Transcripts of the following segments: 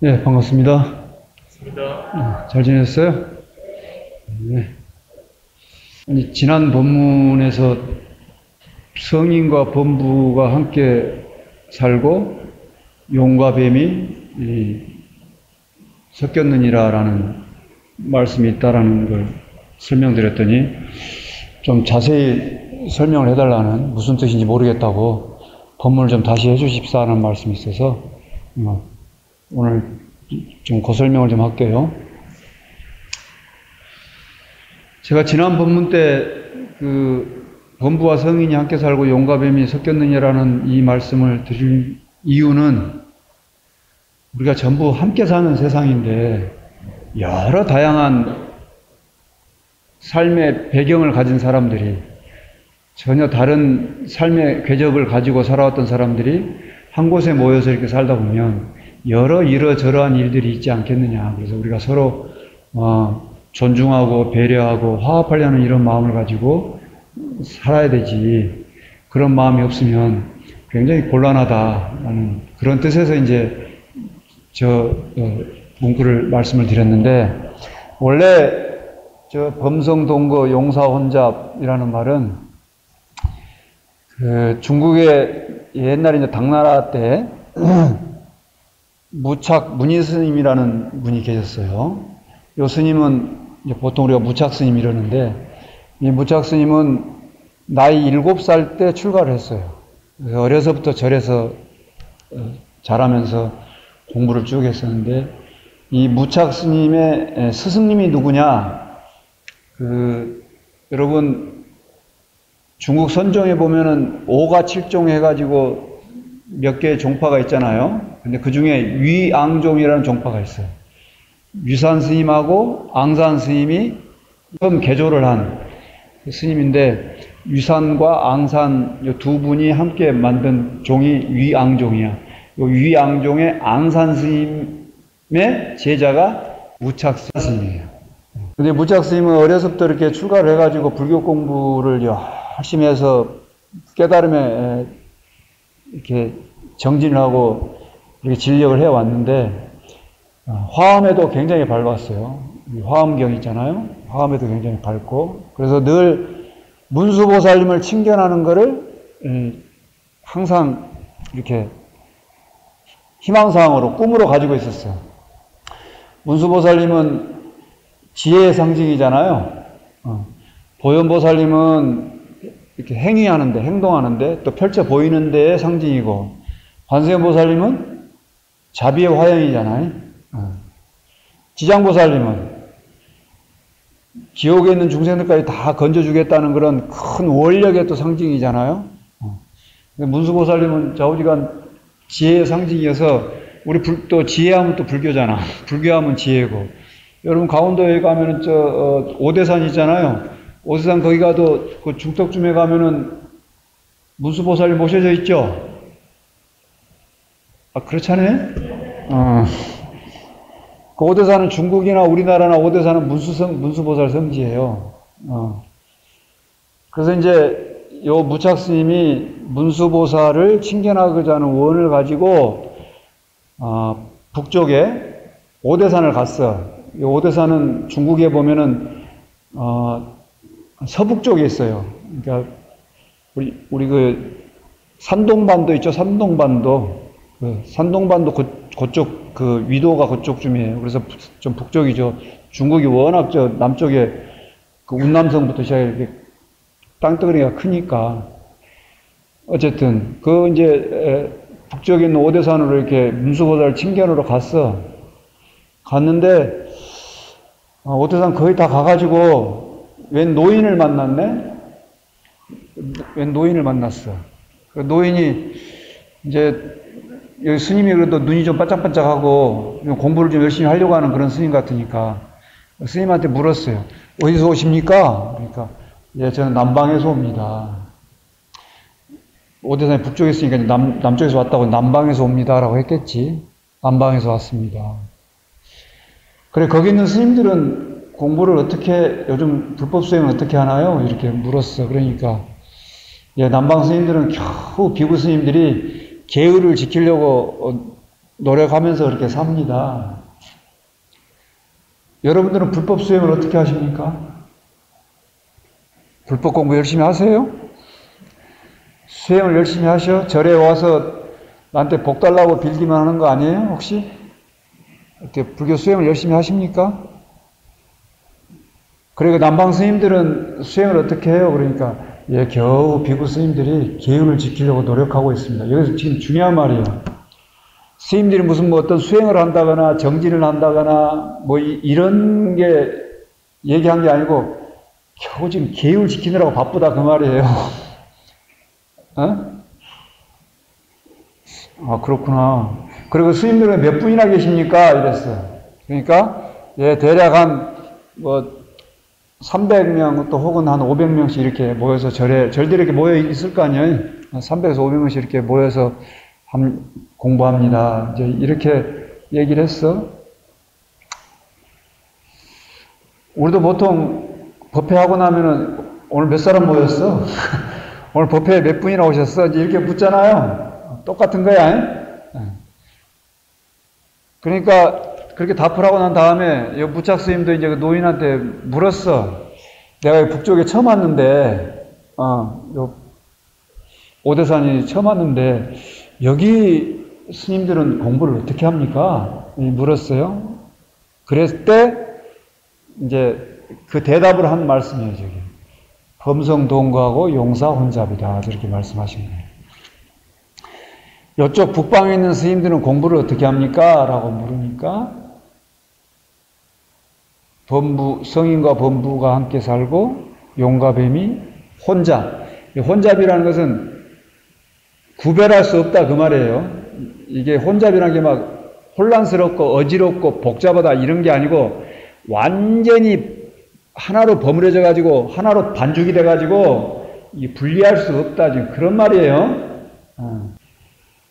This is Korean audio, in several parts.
네, 반갑습니다. 반갑습니다. 잘 지냈어요? 네. 아니, 지난 본문에서 성인과 범부가 함께 살고 용과 뱀이 섞였느니라라는 말씀이 있다라는 걸 설명드렸더니 좀 자세히 설명을 해달라는, 무슨 뜻인지 모르겠다고 본문을 좀 다시 해주십사 하는 말씀이 있어서 오늘 좀 그 설명을 좀 할게요. 제가 지난 본문 때 범부와 성인이 함께 살고 용과 뱀이 섞였느냐라는 이 말씀을 드릴 이유는, 우리가 전부 함께 사는 세상인데 여러 다양한 삶의 배경을 가진 사람들이, 전혀 다른 삶의 궤적을 가지고 살아왔던 사람들이 한 곳에 모여서 이렇게 살다 보면 여러 이러저러한 일들이 있지 않겠느냐. 그래서 우리가 서로 존중하고 배려하고 화합하려는 이런 마음을 가지고 살아야 되지, 그런 마음이 없으면 굉장히 곤란하다라는 그런 뜻에서 이제 문구를 말씀을 드렸는데, 원래 범성동거 용사혼잡이라는 말은 중국의 옛날에 이제 당나라 때 문희 스님이라는 분이 계셨어요. 이 스님은 이제 보통 우리가 무착 스님 이러는데, 이 무착 스님은 나이 7살 때 출가를 했어요. 그래서 어려서부터 절에서 자라면서 공부를 쭉 했었는데, 이 무착 스님의 스승님이 누구냐? 여러분 중국 선종에 보면은 5가 7종 해가지고 몇 개의 종파가 있잖아요. 근데 그 중에 위앙종이라는 종파가 있어요. 위산 스님하고 앙산 스님이 처음 개조를 한 스님인데, 위산과 앙산 이 두 분이 함께 만든 종이 위앙종이야. 이 위앙종의 앙산 스님의 제자가 무착 스님이에요. 근데 무착 스님은 어려서부터 이렇게 출가를 해가지고 불교 공부를 열심히 해서 깨달음에 이렇게 정진을 하고 이렇게 진력을 해왔는데, 화엄에도 굉장히 밝았어요. 화엄경 있잖아요. 화엄에도 굉장히 밝고, 그래서 늘 문수보살님을 칭견하는 거를 항상 이렇게 희망사항으로, 꿈으로 가지고 있었어요. 문수보살님은 지혜의 상징이잖아요. 보현보살님은 이렇게 행위하는데, 행동하는데, 또 펼쳐 보이는 데의 상징이고, 관세음보살님은 자비의 화형이잖아요. 지장보살님은 지옥에 있는 중생들까지 다 건져주겠다는 그런 큰 원력의 또 상징이잖아요. 문수보살님은 좌우지간 지혜의 상징이어서, 우리 또 지혜하면 또 불교잖아. 불교하면 지혜고. 여러분 강원도에 가면은 오대산 있잖아요. 오대산 거기 가도 그 중턱쯤에 가면은 문수보살님 모셔져 있죠. 그렇잖아요. 그 오대산은 중국이나 우리나라나 오대산은 문수보살 성지예요. 그래서 이제 요 무착 스님이 문수보살을 칭견하고자 하는 원을 가지고 북쪽에 오대산을 갔어. 이 오대산은 중국에 보면은 서북쪽에 있어요. 그러니까 우리 그 산동반도 있죠. 산동반도. 산동반도 그쪽 위도가 그쪽쯤이에요. 그래서 좀 북쪽이죠. 중국이 워낙 남쪽에 운남성부터 시작해 이렇게 땅덩어리가 크니까. 어쨌든 이제 북쪽에 있는 오대산으로 이렇게 문수보살 칭견으로 갔는데 오대산 거의 다 가가지고 웬 노인을 만났네. 웬 노인을 만났어. 그 노인이 이제 여기 스님이 그래도 눈이 좀 반짝반짝하고 공부를 좀 열심히 하려고 하는 그런 스님 같으니까 스님한테 물었어요. 어디서 오십니까? 그러니까 저는 남방에서 옵니다. 오대산이 북쪽에 있으니까 남쪽에서 왔다고 남방에서 옵니다라고 했겠지. 남방에서 왔습니다. 그래, 거기 있는 스님들은 공부를 어떻게, 요즘 불법 수행을 어떻게 하나요? 이렇게 물었어. 그러니까 남방 스님들은 겨우 비구 스님들이 계율을 지키려고 노력하면서 그렇게 삽니다. 여러분들은 불법 수행을 어떻게 하십니까? 불법 공부 열심히 하세요? 수행을 열심히 하셔? 절에 와서 나한테 복 달라고 빌기만 하는 거 아니에요? 혹시? 어떻게 불교 수행을 열심히 하십니까? 그리고 남방 스님들은 수행을 어떻게 해요? 그러니까 예, 겨우 비구 스님들이 계율을 지키려고 노력하고 있습니다. 여기서 지금 중요한 말이에요. 스님들이 무슨 뭐 어떤 수행을 한다거나 정진을 한다거나 뭐 이런 게 얘기한 게 아니고 겨우 지금 계율 지키느라고 바쁘다 그 말이에요. 어? 아, 그렇구나. 그리고 스님들은 몇 분이나 계십니까? 이랬어. 그러니까 예, 대략 한 뭐 300명 또 혹은 한 500명씩 이렇게 모여서 절들이 이렇게 모여 있을 거 아니에요. 300에서 500명씩 이렇게 모여서 공부합니다. 이제 이렇게 얘기를 했어. 우리도 보통 법회하고 나면은 오늘 몇 사람 모였어? 오늘 법회에 몇 분이나 오셨어? 이제 이렇게 묻잖아요. 똑같은 거야. 그러니까 그렇게 답을 하고 난 다음에 이 무착 스님도 이제 그 노인한테 물었어. 내가 북쪽에 처음 왔는데, 요 오대산이 처음 왔는데 여기 스님들은 공부를 어떻게 합니까? 물었어요. 그랬을 때 이제 그 대답을 한 말씀이에요. 저기 범성동거하고 용사혼잡이다 이렇게 말씀하신 거예요. 이쪽 북방에 있는 스님들은 공부를 어떻게 합니까? 라고 물으니까 성인과 범부가 함께 살고 용과 뱀이 혼잡. 혼잡이라는 것은 구별할 수 없다 그 말이에요. 이게 혼잡이라는 게 막 혼란스럽고 어지럽고 복잡하다 이런 게 아니고 완전히 하나로 버무려져 가지고 하나로 반죽이 돼 가지고 분리할 수 없다 지금 그런 말이에요.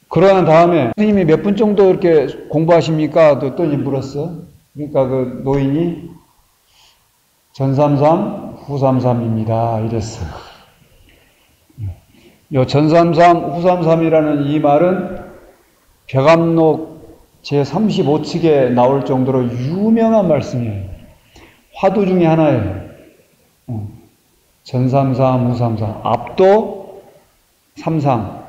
그러는 다음에 스님이 몇 분 정도 이렇게 공부하십니까? 또 물었어. 그러니까 그 노인이 전삼삼 후삼삼입니다 이랬어. 요 전삼삼 후삼삼이라는 이 말은 벽암록 제35칙에 나올 정도로 유명한 말씀이에요. 화두 중에 하나예요. 전삼삼 후삼삼 앞도 삼삼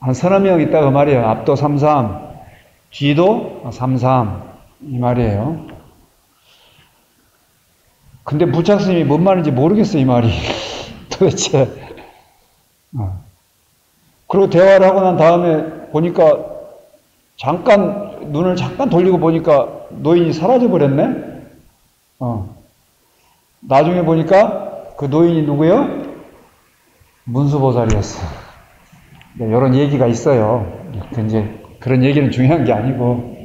한 서너 명 있다고 말이에요. 앞도 삼삼 뒤도 삼삼 이 말이에요. 근데 무착스님이 뭔 말인지 모르겠어 이 말이 도대체. 그리고 대화를 하고 난 다음에 보니까 눈을 잠깐 돌리고 보니까 노인이 사라져 버렸네. 나중에 보니까 그 노인이 누구예요? 문수보살이었어. 네, 이런 얘기가 있어요. 이제 그런 얘기는 중요한 게 아니고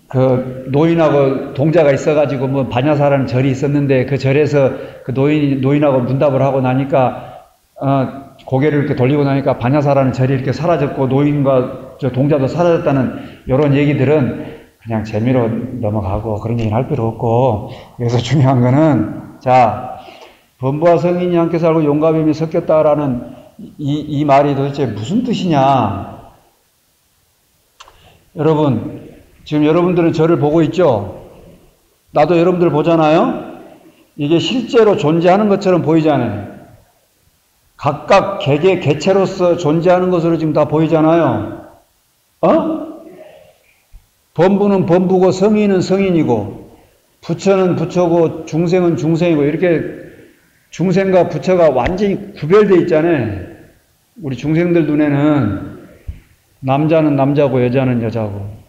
그 노인하고 동자가 있어가지고 뭐 반야사라는 절이 있었는데 그 절에서 그 노인하고 문답을 하고 나니까 고개를 이렇게 돌리고 나니까 반야사라는 절이 이렇게 사라졌고 노인과 저 동자도 사라졌다는 이런 얘기들은 그냥 재미로 넘어가고 그런 얘기는 할 필요 없고 여기서 중요한 거는 자 범부와 성인이 함께 살고 용과 뱀이 섞였다라는 이 말이 도대체 무슨 뜻이냐. 여러분 지금 여러분들은 저를 보고 있죠? 나도 여러분들 보잖아요? 이게 실제로 존재하는 것처럼 보이잖아요. 각각 개체로서 존재하는 것으로 지금 다 보이잖아요. 범부는 범부고 성인은 성인이고 부처는 부처고 중생은 중생이고 이렇게 중생과 부처가 완전히 구별되어 있잖아요. 우리 중생들 눈에는 남자는 남자고 여자는 여자고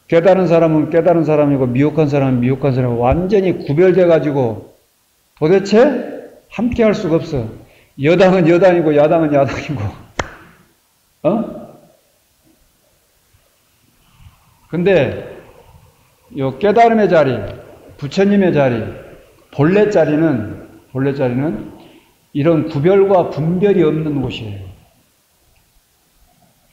깨달은 사람은 깨달은 사람이고 미혹한 사람은 미혹한 사람이고 완전히 구별돼 가지고 도대체 함께 할 수가 없어. 여당은 여당이고 야당은 야당이고 근데 요 깨달음의 자리, 부처님의 자리, 본래 자리는 이런 구별과 분별이 없는 곳이에요.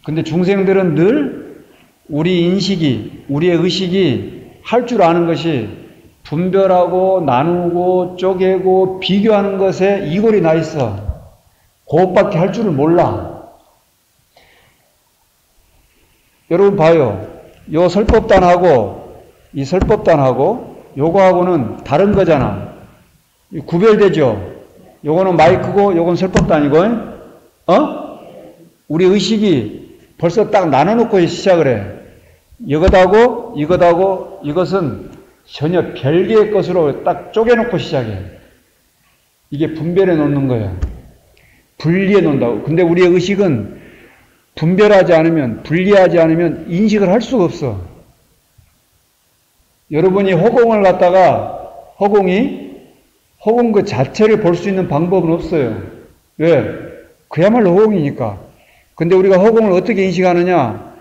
근데 중생들은 늘 우리 인식이, 우리의 의식이 할 줄 아는 것이 분별하고 나누고 쪼개고 비교하는 것에 이골이 나 있어. 그것밖에 할 줄을 몰라. 여러분 봐요. 요 설법단하고 이 설법단하고 요거하고는 다른 거잖아. 구별되죠? 요거는 마이크고 요건 설법단이고, 우리 의식이 벌써 딱 나눠놓고 시작을 해. 이것하고 이것하고 이것은 전혀 별개의 것으로 딱 쪼개놓고 시작해. 이게 분별해 놓는 거야. 분리해 놓는다고. 근데 우리의 의식은 분별하지 않으면, 분리하지 않으면 인식을 할 수가 없어. 여러분이 허공을 갖다가, 허공 그 자체를 볼 수 있는 방법은 없어요. 왜? 그야말로 허공이니까. 근데 우리가 허공을 어떻게 인식하느냐?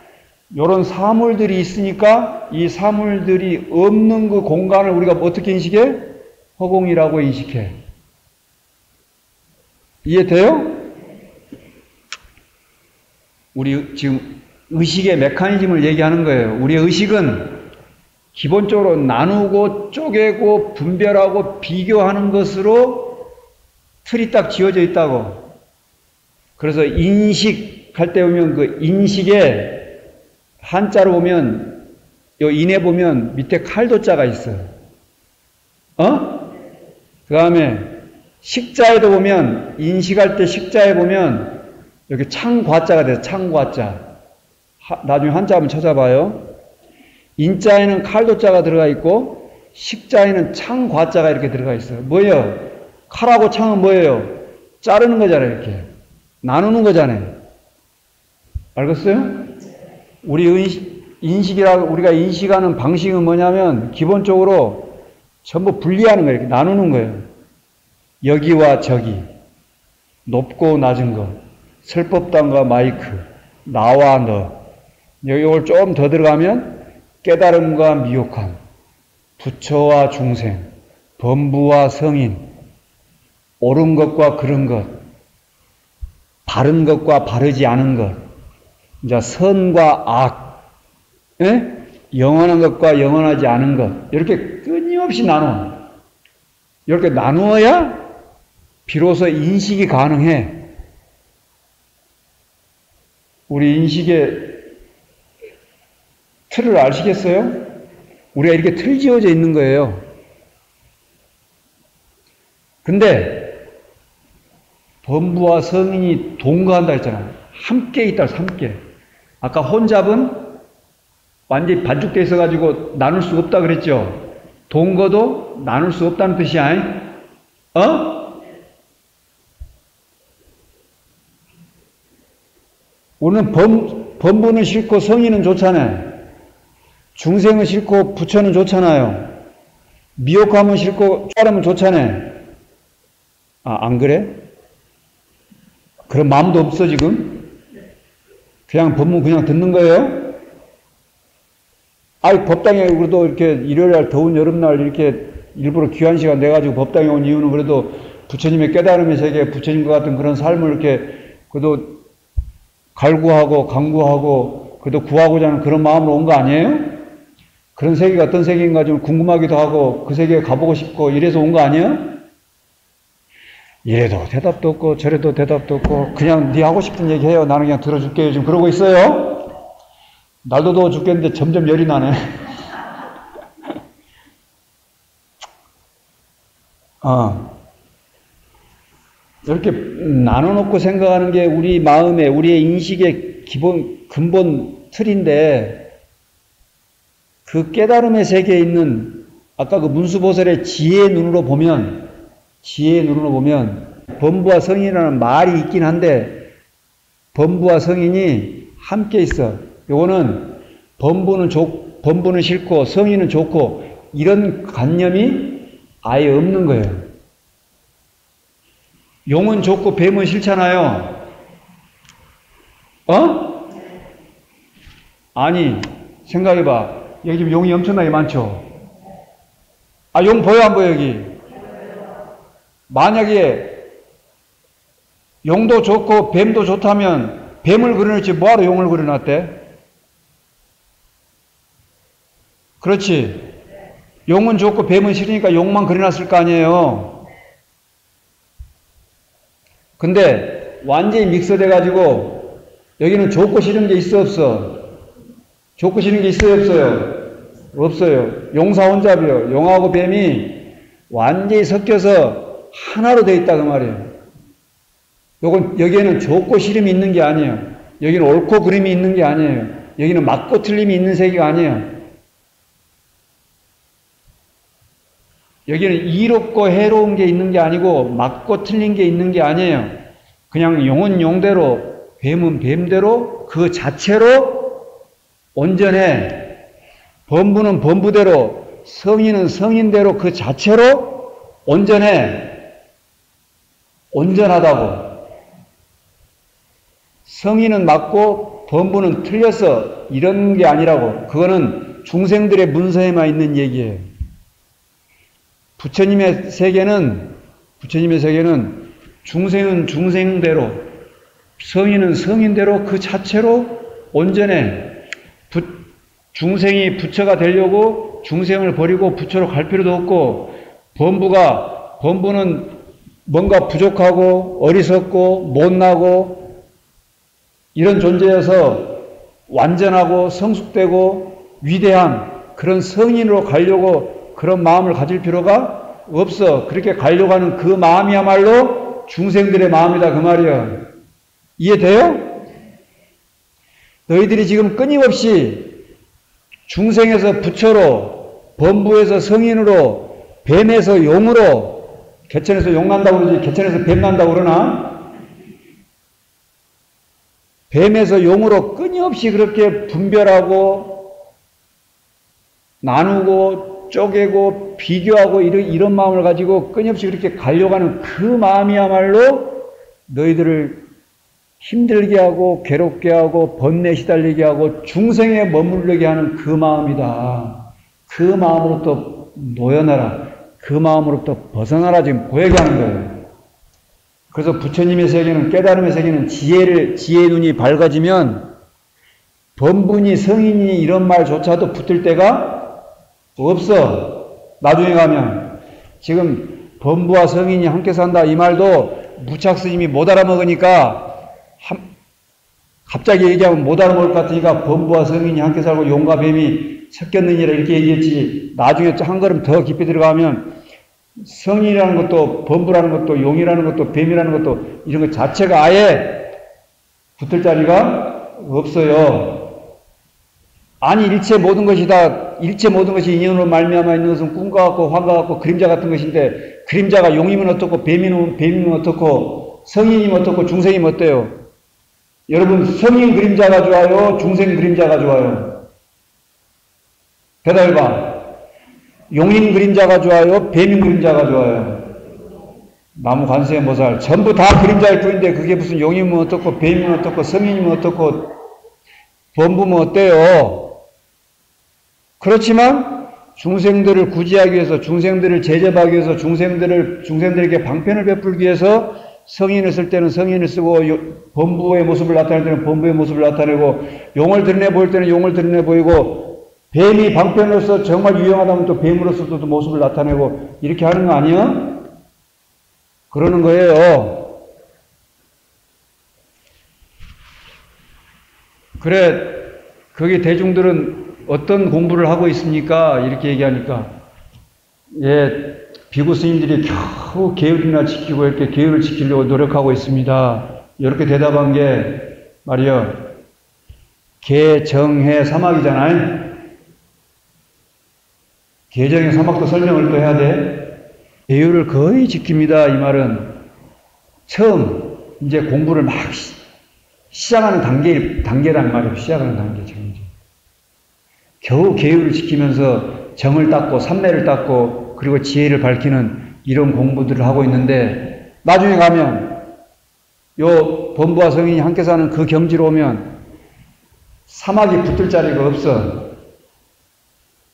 요런 사물들이 있으니까 이 사물들이 없는 그 공간을 우리가 어떻게 인식해? 허공이라고 인식해. 이해돼요? 우리 지금 의식의 메커니즘을 얘기하는 거예요. 우리의 의식은 기본적으로 나누고 쪼개고 분별하고 비교하는 것으로 틀이 딱 지어져 있다고. 그래서 인식할 때 보면 그 인식에 한자로 보면 요 인에 보면 밑에 칼도자가 있어요. 그 다음에 식자에도 보면 인식할 때 식자에 보면 여기 창과자가 돼요. 창과자. 나중에 한자 한번 찾아봐요. 인자에는 칼도자가 들어가 있고 식자에는 창과자가 이렇게 들어가 있어요. 뭐예요? 칼하고 창은 뭐예요? 자르는 거잖아요. 이렇게. 나누는 거잖아요. 알겠어요? 우리가 인식하는 방식은 뭐냐면 기본적으로 전부 분리하는 거예요. 이렇게 나누는 거예요. 여기와 저기, 높고 낮은 것, 설법단과 마이크, 나와 너. 이걸 좀 더 들어가면 깨달음과 미혹함, 부처와 중생, 범부와 성인, 옳은 것과 그른 것, 바른 것과 바르지 않은 것, 이제 선과 악, 영원한 것과 영원하지 않은 것, 이렇게 끊임없이 나눠. 이렇게 나누어야 비로소 인식이 가능해. 우리 인식의 틀을 아시겠어요? 우리가 이렇게 틀 지어져 있는 거예요. 근데 범부와 성인이 동거한다 했잖아요. 함께 있다, 함께. 아까 혼잡은 완전히 반죽돼 있어가지고 나눌 수 없다 그랬죠? 동거도 나눌 수 없다는 뜻이야. 우리는 범부는 싫고 성인은 좋잖아요. 중생은 싫고 부처는 좋잖아요. 미혹하면 싫고 자르면 좋잖아요. 안 그래? 그런 마음도 없어 지금? 그냥 법문 그냥 듣는 거예요? 법당에 그래도 이렇게 일요일날 더운 여름날 이렇게 일부러 귀한 시간 내가지고 법당에 온 이유는 그래도 부처님의 깨달음의 세계, 부처님과 같은 그런 삶을 이렇게 그래도 갈구하고 강구하고 그래도 구하고자 하는 그런 마음으로 온 거 아니에요? 그런 세계가 어떤 세계인가 좀 궁금하기도 하고 그 세계에 가보고 싶고 이래서 온 거 아니에요? 이래도 대답도 없고 저래도 대답도 없고 그냥 네 하고 싶은 얘기 해요. 나는 그냥 들어줄게요. 지금 그러고 있어요. 날도 더워 죽겠는데 점점 열이 나네. 이렇게 나눠놓고 생각하는 게 우리 마음에, 우리의 인식의 근본 틀인데, 그 깨달음의 세계에 있는, 아까 그 문수보살의 지혜의 눈으로 보면, 범부와 성인이라는 말이 있긴 한데, 범부와 성인이 함께 있어. 요거는, 범부는 싫고, 성인은 좋고, 이런 관념이 아예 없는 거예요. 용은 좋고 뱀은 싫잖아요. 아니, 생각해봐. 여기 지금 용이 엄청나게 많죠? 용 보여, 안 보여, 여기? 만약에 용도 좋고 뱀도 좋다면 뱀을 그려놨지 뭐하러 용을 그려놨대? 그렇지. 용은 좋고 뱀은 싫으니까 용만 그려놨을 거 아니에요. 근데 완전히 믹서돼가지고 여기는 좋고 싫은 게 있어 없어? 좋고 싫은 게 있어요, 없어요? 없어요. 용사 혼잡이요. 용하고 뱀이 완전히 섞여서 하나로 되어 있다 그 말이에요. 여기에는 좋고 싫음이 있는 게 아니에요. 여기는 옳고 그름이 있는 게 아니에요. 여기는 맞고 틀림이 있는 세계가 아니에요. 여기는 이롭고 해로운 게 있는 게 아니고 맞고 틀린 게 있는 게 아니에요. 그냥 용은 용대로, 뱀은 뱀대로 그 자체로 온전해. 범부는 범부대로, 성인은 성인대로 그 자체로 온전해. 온전하다고. 성인은 맞고 범부는 틀렸어. 이런 게 아니라고. 그거는 중생들의 문서에만 있는 얘기예요. 부처님의 세계는 중생은 중생대로, 성인은 성인대로 그 자체로 온전해. 중생이 부처가 되려고 중생을 버리고 부처로 갈 필요도 없고, 범부는 뭔가 부족하고 어리석고 못나고 이런 존재여서 완전하고 성숙되고 위대한 그런 성인으로 가려고 그런 마음을 가질 필요가 없어. 그렇게 가려고 하는 그 마음이야말로 중생들의 마음이다 그 말이야. 이해돼요? 너희들이 지금 끊임없이 중생에서 부처로, 범부에서 성인으로, 뱀에서 용으로, 개천에서 용 난다고 그러지 개천에서 뱀 난다고 그러나? 뱀에서 용으로 끊임없이 그렇게 분별하고 나누고 쪼개고 비교하고 이런 마음을 가지고 끊임없이 그렇게 가려고 하는 그 마음이야말로 너희들을 힘들게 하고 괴롭게 하고 번뇌 시달리게 하고 중생에 머무르게 하는 그 마음이다. 그 마음으로부터 놓여나라. 그 마음으로부터 벗어나라 지금 고얘기 하는 거예요. 그래서 부처님의 세계는, 깨달음의 세계는 지혜의 눈이 밝아지면 범분이 성인이 이런 말조차도 붙을 때가 없어. 나중에 가면. 지금 범부와 성인이 함께 산다 이 말도 무착 스님이 못 알아먹으니까 갑자기 얘기하면 못 알아먹을 것 같으니까 범부와 성인이 함께 살고 용과 뱀이 섞였느니라 이렇게 얘기했지. 나중에 한 걸음 더 깊이 들어가면 성인이라는 것도 범부라는 것도 용이라는 것도 뱀이라는 것도 이런 것 자체가 아예 붙을 자리가 없어요. 아니 일체 모든 것이 인연으로 말미암아 있는 것은 꿈과 같고 환과 같고 그림자 같은 것인데, 그림자가 용이면 어떻고 뱀이면 어떻고 성인이면 어떻고 중생이면 어때요? 여러분, 성인 그림자가 좋아요? 중생 그림자가 좋아요? 대답해봐. 용인 그림자가 좋아요? 뱀인 그림자가 좋아요? 나무 관세음 보살 전부 다 그림자일 뿐인데 그게 무슨 용이면 어떻고 뱀이면 어떻고 성인이면 어떻고 범부면 어때요? 그렇지만 중생들을 구제하기 위해서, 중생들을 제접하기 위해서, 중생들에게 방편을 베풀기 위해서 성인을 쓸 때는 성인을 쓰고, 범부의 모습을 나타낼 때는 범부의 모습을 나타내고, 용을 드러내 보일 때는 용을 드러내 보이고, 뱀이 방편으로서 정말 유용하다면 또 뱀으로서도 모습을 나타내고, 이렇게 하는 거 아니야? 그러는 거예요. 그래, 거기 대중들은 어떤 공부를 하고 있습니까? 이렇게 얘기하니까, 예, 비구 스님들이 겨우 계율이나 지키고 이렇게 계율을 지키려고 노력하고 있습니다. 이렇게 대답한 게 말이요, 계정해 사막이잖아요. 계정해 사막도 설명을 또 해야 돼. 계율을 거의 지킵니다. 이 말은 처음 이제 공부를 막 시작하는 단계란 말이에요. 시작하는 단계 정도. 겨우 계율을 지키면서 정을 닦고 삼매를 닦고 그리고 지혜를 밝히는 이런 공부들을 하고 있는데, 나중에 가면 요 범부와 성인이 함께 사는 그 경지로 오면 사막이 붙을 자리가 없어.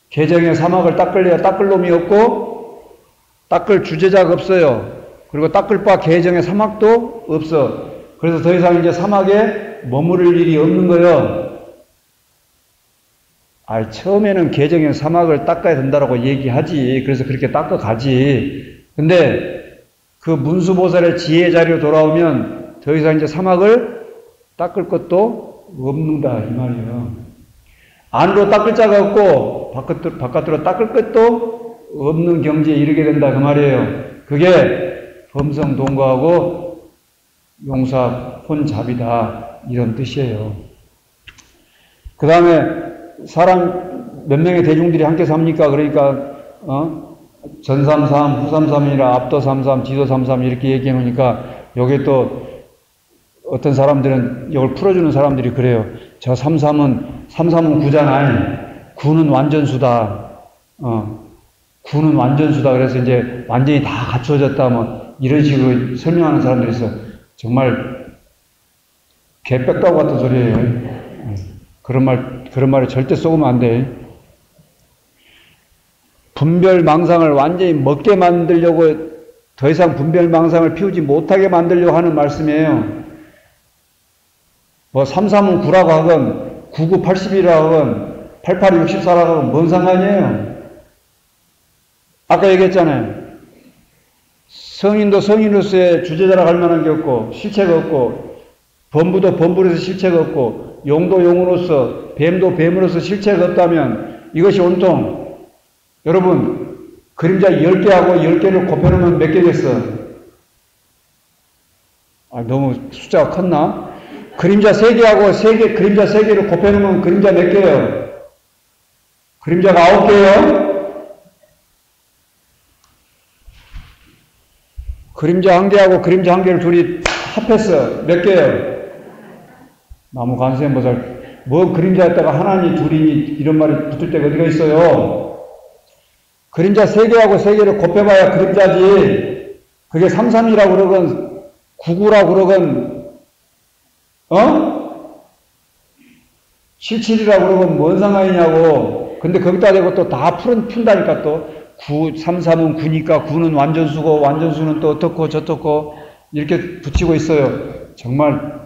계정의 사막을 닦을래야 닦을 놈이 없고 닦을 주제자가 없어요. 그리고 닦을 바 계정의 사막도 없어. 그래서 더 이상 이제 사막에 머무를 일이 없는 거예요. 처음에는 계정의 사막을 닦아야 된다라고 얘기하지. 그래서 그렇게 닦아가지. 근데 그 문수보살의 지혜 자리로 돌아오면 더 이상 이제 사막을 닦을 것도 없는다 이 말이에요. 안으로 닦을 자가 없고 바깥으로 닦을 것도 없는 경지에 이르게 된다 그 말이에요. 그게 범성 동거하고 용사 혼잡이다 이런 뜻이에요. 그 다음에 사람 몇 명의 대중들이 함께 삽니까? 그러니까 전삼삼, 후삼삼이라 앞도 삼삼, 뒤도 삼삼 이렇게 얘기해 놓으니까 여기 또 어떤 사람들은 이걸 풀어주는 사람들이 그래요. 저 삼삼은 구잖아요. 구는 완전수다. 구는 완전수다. 그래서 이제 완전히 다 갖추어졌다. 뭐 이런 식으로 설명하는 사람들이 있어. 정말 개빽다고 같은 소리예요. 그런 말에 절대 쏘면 안 돼. 분별망상을 완전히 먹게 만들려고 더 이상 분별망상을 피우지 못하게 만들려고 하는 말씀이에요. 뭐 33은 9라고 하건 99, 80이라고 하건 88, 64라고 하건 뭔 상관이에요? 아까 얘기했잖아요. 성인도 성인으로서의 주제자라고 할 만한 게 없고 실체가 없고 범부도 범부로서 실체가 없고 용도 용으로서 뱀도 뱀으로서 실체가 없다면 이것이 온통 여러분 그림자 10개하고 10개를 곱해놓으면 몇 개겠어? 너무 숫자가 컸나? 그림자 3개하고 그림자 3개를 곱해놓으면 그림자 몇 개예요? 그림자가 9개예요? 그림자 1개하고 그림자 1개를 둘이 합했어. 몇 개예요? 나무 관세음보살. 뭐 그림자였다가 하나니 둘이니 이런 말이 붙을 때가 어디가 있어요? 그림자 3개하고 3개를 곱해봐야 그림자지. 그게 33이라고 그러건 99라고 그러건 77이라고 그러건 뭔 상관이냐고. 근데 거기다 대고 또 다 푼다니까 또 9, 33은 9니까 9는 완전수고 완전수는 또 어떻고 저떻고 이렇게 붙이고 있어요. 정말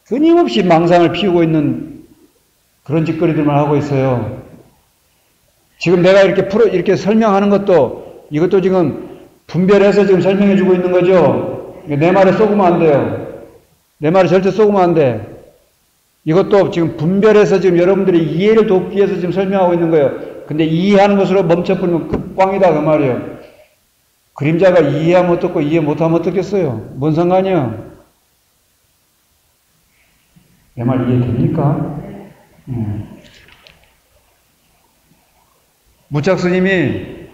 끊임없이 망상을 피우고 있는 그런 짓거리들만 하고 있어요. 지금 내가 이렇게 설명하는 것도 이것도 지금 분별해서 지금 설명해 주고 있는 거죠. 내 말에 쏘으면 안 돼요. 내 말에 절대 쏘으면 안 돼. 이것도 지금 분별해서 지금 여러분들이 이해를 돕기 위해서 지금 설명하고 있는 거예요. 근데 이해하는 것으로 멈춰버리면 끝꽝이다 그 말이에요. 그림자가 이해하면 어떻고 이해 못하면 어떻겠어요? 뭔 상관이에요? 내 말 이해됩니까? 무착 스님이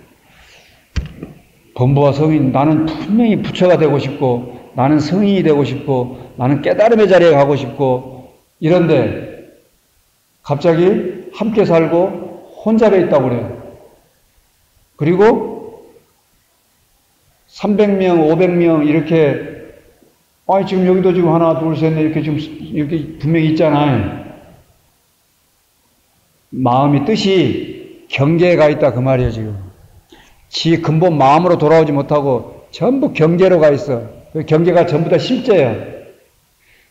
범부와 성인, 나는 분명히 부처가 되고 싶고 나는 성인이 되고 싶고 나는 깨달음의 자리에 가고 싶고 이런데 갑자기 함께 살고 혼잡해 있다고 그래요. 그리고 300명, 500명 이렇게 지금 여기도 지금 하나, 둘, 셋, 넷 이렇게 지금 이렇게 분명히 있잖아요. 마음이 뜻이 경계에 가 있다 그 말이에요 지금. 지 근본 마음으로 돌아오지 못하고 전부 경계로 가 있어. 그 경계가 전부 다 실제예요.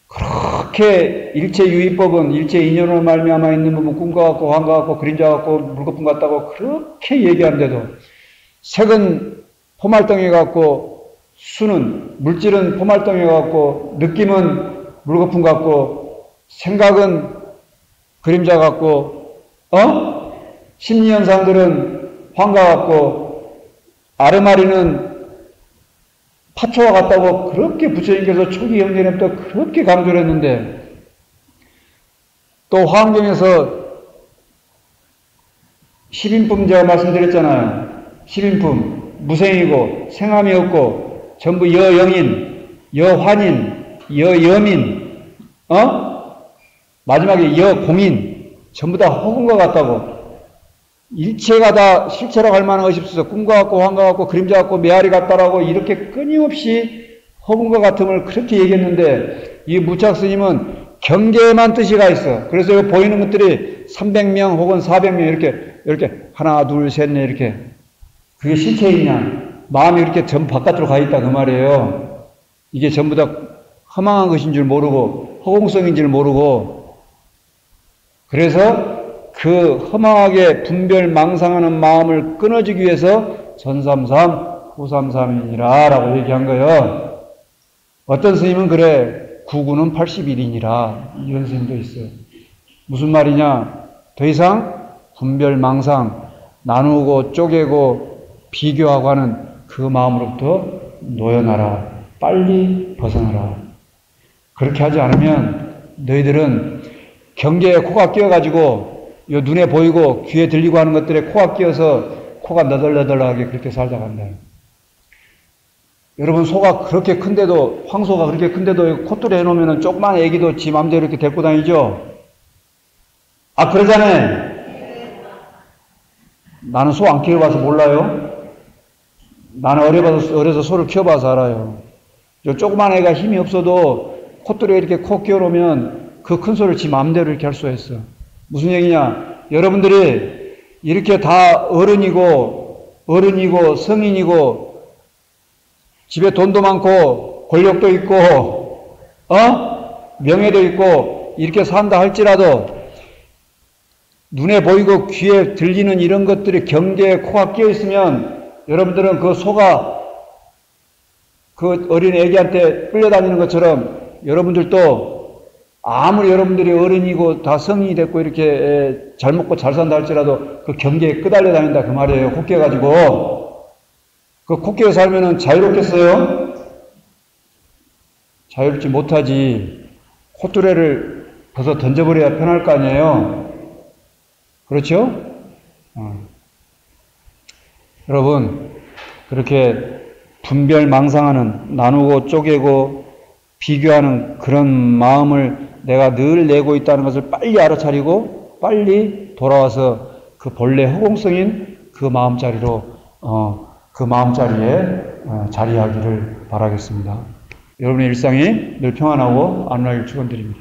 그렇게 일체유의법은 일체인연으로 말미암아 있는 부분 꿈과 같고 환과 같고 그림자 같고 물거품 같다고 그렇게 얘기하는데도 색은 포말덩이 같고 수는 물질은 포말덩이 같고 느낌은 물거품 같고 생각은 그림자 같고 심리현상들은 환과 같고 아르마리는 파초와 같다고 그렇게 부처님께서 초기 형제님부터 그렇게 강조를 했는데 또 화엄경에서 10인품 제가 말씀드렸잖아요. 10인품 무생이고 생함이 없고 전부 여영인, 여환인, 여여민 마지막에 여공인 전부 다 허공과 같다고 일체가 다 실체라고 할 만한 것이 없어서 꿈과 같고 환과 같고 그림자 같고 메아리 같다라고 이렇게 끊임없이 허공과 같음을 그렇게 얘기했는데 이 무착 스님은 경계에만 뜻이 가 있어. 그래서 여기 보이는 것들이 300명 혹은 400명 이렇게 하나 둘 셋 넷 이렇게 그게 실체이냐 마음이 이렇게 전부 바깥으로 가 있다 그 말이에요. 이게 전부 다 허망한 것인 줄 모르고 허공성인 줄 모르고 그래서 그 허망하게 분별망상하는 마음을 끊어주기 위해서 전삼삼 후삼삼이니라 라고 얘기한 거예요. 어떤 스님은 그래 99는 81이니라 이런 스님도 있어요. 무슨 말이냐 더 이상 분별, 망상, 나누고 쪼개고 비교하고 하는 그 마음으로부터 놓여나라. 빨리 벗어나라. 그렇게 하지 않으면 너희들은 경계에 코가 끼어가지고 요 눈에 보이고 귀에 들리고 하는 것들에 코가 끼어서 코가 너덜너덜하게 그렇게 살다 간다. 여러분, 소가 그렇게 큰데도, 황소가 그렇게 큰데도 콧뚜레 해놓으면 조그만 애기도 지 맘대로 이렇게 데리고 다니죠? 아, 그러잖아요. 나는 소 안 키워봐서 몰라요. 나는 어려서 소를 키워봐서 알아요. 요 조그만 애가 힘이 없어도 콧뚜레에 이렇게 코 끼워놓으면 그 큰 소를 지 맘대로 이렇게 할 수가 있어. 무슨 얘기냐? 여러분들이 이렇게 다 어른이고 성인이고 집에 돈도 많고 권력도 있고 명예도 있고 이렇게 산다 할지라도 눈에 보이고 귀에 들리는 이런 것들이 경계에 코가 끼어 있으면 여러분들은 그 소가 그 어린 애기한테 끌려다니는 것처럼 여러분들도 아무리 여러분들이 어른이고 다 성인이 됐고 이렇게 잘 먹고 잘 산다 할지라도 그 경계에 끄달려 다닌다 그 말이에요. 코 끼어가지고. 그 코 끼어 살면은 자유롭겠어요? 자유롭지 못하지. 콧뚜레를 벗어 던져버려야 편할 거 아니에요? 그렇죠? 여러분, 그렇게 분별 망상하는, 나누고 쪼개고 비교하는 그런 마음을 내가 늘 내고 있다는 것을 빨리 알아차리고 빨리 돌아와서 그 본래 허공성인 그 마음자리로 그 마음자리에 자리하기를 바라겠습니다. 여러분의 일상이 늘 평안하고 안락을 축원드립니다.